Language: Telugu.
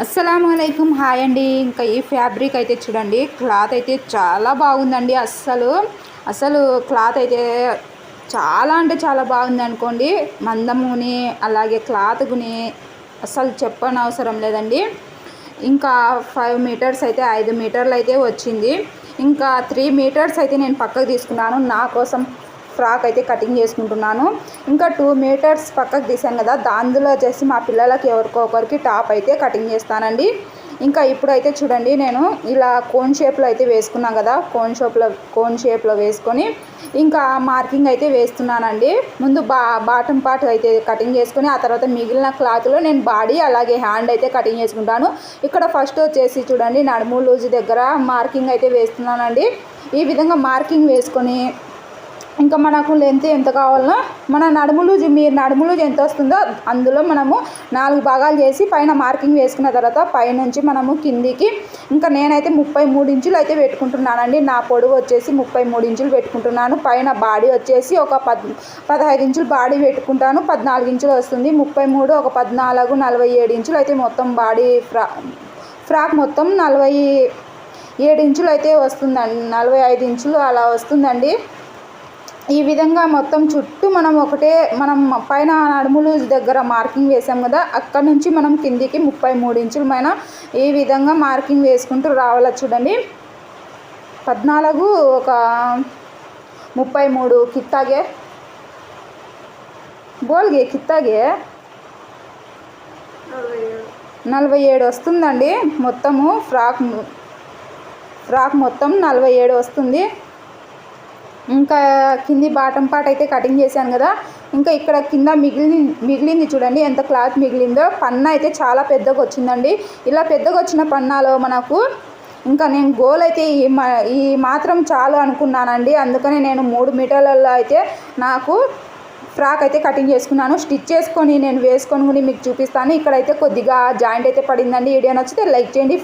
అస్సలాముఅలైకుం, హాయ్ అండి. ఇంకా ఈ ఫ్యాబ్రిక్ అయితే చూడండి, క్లాత్ అయితే చాలా బాగుందండి. అసలు క్లాత్ అయితే చాలా అంటే చాలా బాగుంది అనుకోండి. మందముని అలాగే క్లాత్ గుని అసలు చెప్పనవసరం లేదండి. ఇంకా 5 మీటర్స్ అయితే 5 మీటర్లు అయితే వచ్చింది. ఇంకా 3 మీటర్స్ అయితే నేను పక్కకు తీసుకున్నాను. నా కోసం ఫ్రాక్ అయితే కటింగ్ చేసుకుంటున్నాను. ఇంకా 2 మీటర్స్ పక్కకు తీసాను కదా, దానిలో వచ్చేసి మా పిల్లలకి ఎవరికొకరికి టాప్ అయితే కటింగ్ చేస్తానండి. ఇంకా ఇప్పుడైతే చూడండి, నేను ఇలా కోన్ షేప్లో అయితే వేసుకున్నాను కదా, కోన్ షేప్లో వేసుకొని ఇంకా మార్కింగ్ అయితే వేస్తున్నానండి. ముందు బాటమ్ పార్ట్ అయితే కటింగ్ చేసుకొని ఆ తర్వాత మిగిలిన క్లాత్లో నేను బాడీ అలాగే హ్యాండ్ అయితే కటింగ్ చేసుకుంటాను. ఇక్కడ ఫస్ట్ వచ్చేసి చూడండి, నడుము లూజ్ దగ్గర మార్కింగ్ అయితే వేస్తున్నానండి. ఈ విధంగా మార్కింగ్ వేసుకొని ఇంకా మనకు లెంత్ ఎంత కావాలనో మన నడుము లూజ్ ఎంత వస్తుందో అందులో మనము 4 భాగాలు చేసి పైన మార్కింగ్ వేసుకున్న తర్వాత పైనుంచి మనము కిందికి ఇంకా నేనైతే 33 ఇంచులు అయితే పెట్టుకుంటున్నానండి. నా పొడవు వచ్చేసి 33 ఇంచులు పెట్టుకుంటున్నాను. పైన బాడీ వచ్చేసి ఒక 15 ఇంచులు బాడీ పెట్టుకుంటాను. 14 ఇంచులు వస్తుంది. 33 ఒక 14 47 ఇంచులు అయితే మొత్తం బాడీ ఫ్రాక్ మొత్తం 47 ఇంచులు అయితే వస్తుందండి. 45 ఇంచులు అలా వస్తుందండి. ఈ విధంగా మొత్తం చుట్టూ మనం పైన నడుము లూజ్ దగ్గర మార్కింగ్ వేసాం కదా, అక్కడ నుంచి మనం కిందికి 33 ఇంచుల పైన ఈ విధంగా మార్కింగ్ వేసుకుంటూ రావాలి. చూడండి, 14 ఒక 33 కిత్తాగే బోల్గే కిత్తాగే 47 వస్తుందండి. మొత్తము ఫ్రాక్ మొత్తం 47 వస్తుంది. ఇంకా కింది బాటమ్ పార్ట్ అయితే కటింగ్ చేశాను కదా, ఇంకా ఇక్కడ కింద మిగిలింది చూడండి, ఎంత క్లాత్ మిగిలిందో. పన్నా అయితే చాలా పెద్దగా వచ్చిందండి. ఇలా పెద్దగా వచ్చిన పన్నాలో మనకు ఇంకా నేను గోల్ అయితే ఈ మాత్రం చాలు అనుకున్నానండి. అందుకని నేను 3 మీటర్లలో అయితే నాకు ఫ్రాక్ అయితే కటింగ్ చేసుకున్నాను. స్టిచ్ చేసుకొని నేను వేసుకొని మీకు చూపిస్తాను. ఇక్కడైతే కొద్దిగా జాయింట్ అయితే పడిందండి. వీడియో నచ్చితే లైక్ చేయండి.